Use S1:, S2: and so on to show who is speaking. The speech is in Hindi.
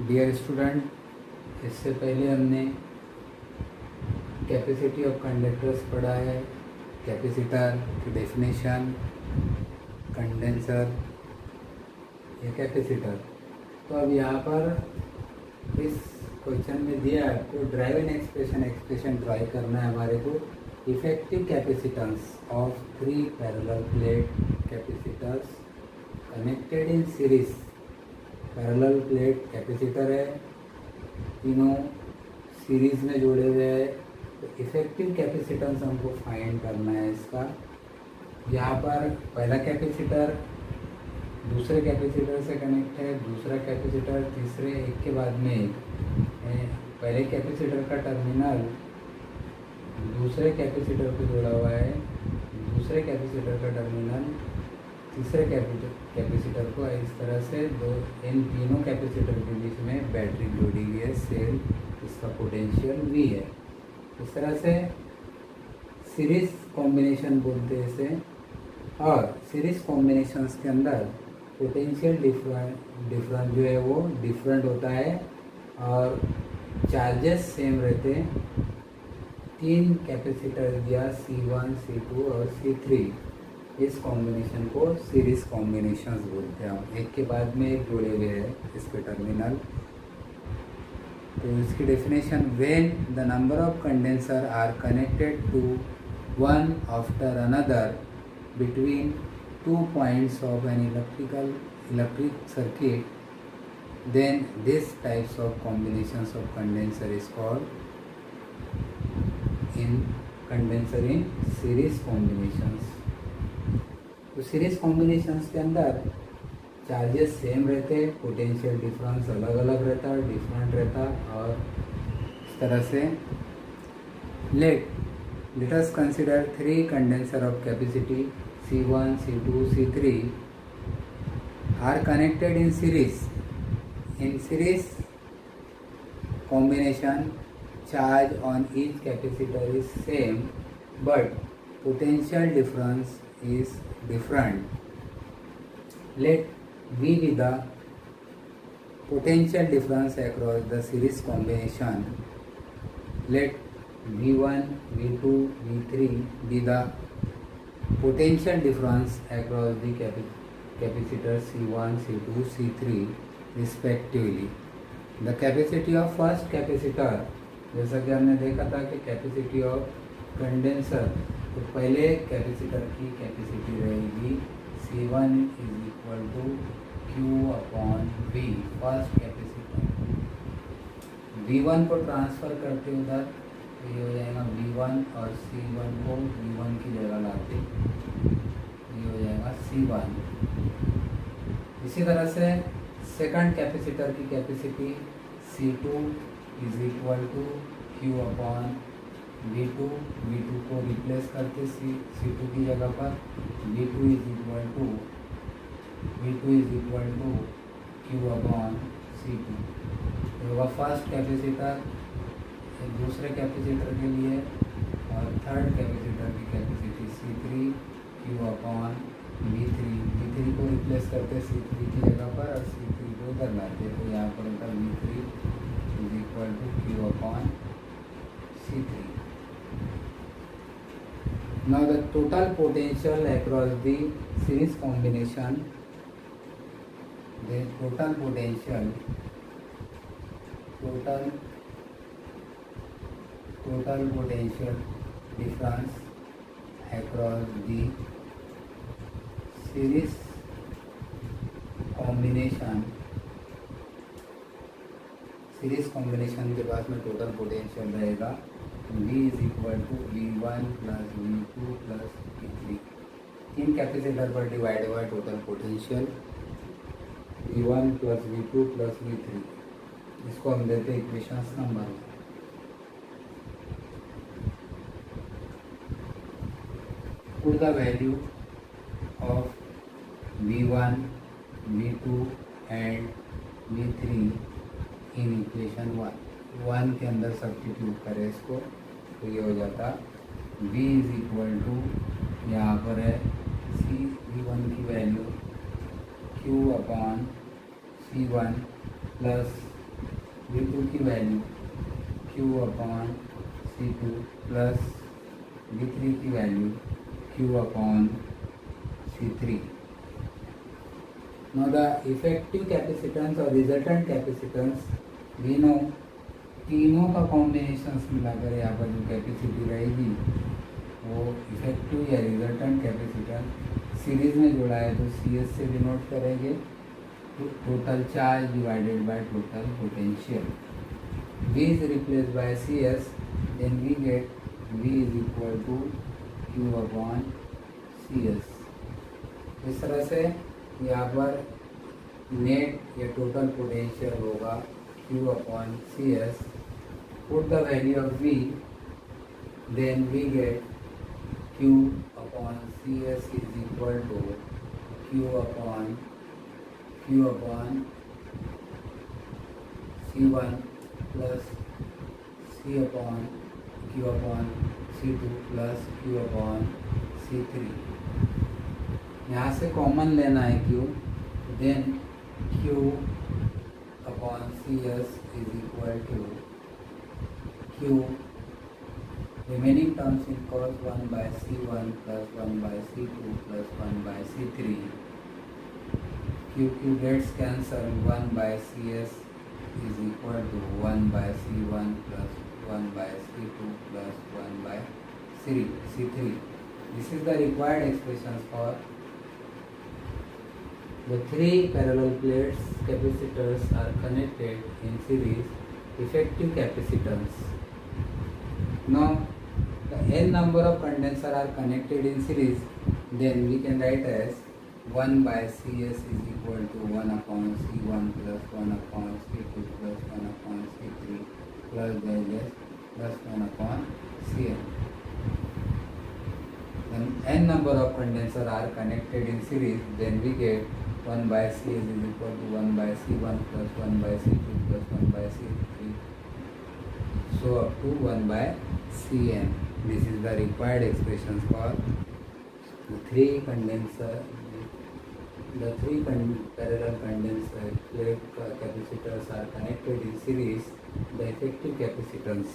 S1: डियर स्टूडेंट, इससे पहले हमने कैपेसिटी ऑफ कंडक्टर्स पढ़ा है, कैपेसिटर की डेफिनेशन, कंडेंसर या कैपेसिटर। तो अब यहाँ पर इस क्वेश्चन में दिया है आपको ड्राइव एन एक्सप्रेशन ट्राई करना है हमारे को। Effective capacitance of 3 parallel plate capacitors connected in series. Parallel plate capacitor है, तीनों सीरीज में जोड़े हुए हैं, तो इफेक्टिव कैपेसिटेंस हमको फाइंड करना है इसका। यहाँ पर पहला कैपेसिटर दूसरे कैपेसिटर से कनेक्ट है, दूसरा कैपेसिटर तीसरे, एक के बाद में एक। पहले कैपेसिटर का टर्मिनल दूसरे कैपेसिटर को जोड़ा हुआ है, दूसरे कैपेसिटर का टर्मिनल तीसरे कैपेसिटर को। इस तरह से इन तीनों कैपेसिटर के बीच में बैटरी जोड़ी हुई है, सेल, इसका पोटेंशियल V है। इस तरह से सीरीज कॉम्बिनेशन बोलते हैं इसे। और सीरीज कॉम्बिनेशंस के अंदर पोटेंशियल डिफरेंस जो है वो डिफरेंट होता है और चार्जेस सेम रहते हैं। 3 कैपेसिटर दिया C1, C2 और C3। इस कॉम्बिनेशन को सीरीज कॉम्बिनेशंस बोलते हैं। एक के बाद में एक जोड़े हुए हैं इस पे टर्मिनल। तो इसकी definition, when the number of condenser are connected to one after another between 2 points of an electric circuit, then this types of combinations of condenser is called condenser in series combinations। तो सीरीज कॉम्बिनेशंस के अंदर चार्जेस सेम रहते, पोटेंशियल डिफरेंस अलग अलग रहता, डिफरेंट रहता। और इस तरह से let us consider 3 condenser of capacity C1, C2, C3 are connected in series. In series combination, charge on each capacitor is same, but potential difference is different. Let V be the potential difference across the series combination. Let V1, V2, V3 be the potential difference across the capacitor C1, C2, C3 respectively. The capacity of first capacitor, जैसा कि हमने देखा था कि कैपेसिटी ऑफ कंडेंसर, तो पहले कैपेसिटर की कैपेसिटी रहेगी C1 is equal to Q/V। First capacitor V1 को ट्रांसफ़र करते उधर, तो ये हो जाएगा V1 और C1 को V1 की जगह लाते, ये हो जाएगा C1। इसी तरह से सेकंड कैपेसिटर की capacity C2 is equal to Q/V2। V2 को रिप्लेस करते C2 की जगह पर, V2 is equal to Q/C2। होगा फर्स्ट कैपेसिटर दूसरे कैपेसिटर के लिए, और थर्ड कैपेसिटर की कैपेसिटी C3 Q/V3। V3 को रिप्लेस करते C3 की जगह पर और C3 को उधर लाते, तो यहाँ पर होता V3 is equal to Q/C3। Now the total potential across the series combination, the total potential difference across the series combination के बाद में टोटल पोटेंशियल रहेगा V is equal to V1 plus V2 plus V3। 3 capacitor पर डिवाइड हुआ total potential V1 plus V2 plus V3। इसको हम देते equation number 1। Put the value of V1, V2 and V3 in equation 1 के अंदर सब्स्टिट्यूट करें इसको, तो ये हो जाता V इज इक्वल टू, यहाँ पर है V1 की वैल्यू Q/C1 प्लस V2 की value Q upon C2 plus V3 की value Q upon C3. Now the effective capacitance और resultant capacitance we know, तीनों का कॉम्बिनेशंस मिलाकर यहाँ पर जो कैपेसिटी रहेगी वो इफेक्टिव या रिजल्टेंट कैपेसिटेंस सीरीज में जोड़ा है तो CS से डिनोट करेंगे, total charge divided by total potential. V is replaced by CS, then we get V is equal to Q upon CS. इस तरह से यहाँ पर नेट या टोटल पोटेंशियल होगा Q upon CS. Put the value of V, then we get Q upon CS is equal to Q upon C1 plus Q upon C2 plus Q upon C3. यहाँ से कॉमन लेना है Q, then Q upon CS is equal to Q remaining terms in cos 1 by C1 plus 1 by C2 plus 1 by C3. Q gets cancelled, 1 by CS is equal to 1 by C1 plus 1 by C2 plus 1 by C3. This is the required expressions for the three parallel plates capacitors are connected in series. Effective capacitance. Now the n number of condensers are connected in series, then we can write as 1 by CS is equal to 1 upon C1 plus 1 upon C2 plus 1 upon C3 plus 1 upon Cn. When n number of condensers are connected in series, then we get 1 by CS is equal to 1 by C1 plus 1 by C2 plus 1 by C3, so up to 1 by Cn. This is the required expressions for the three parallel condenser plate capacitors are connected in series. The effective capacitance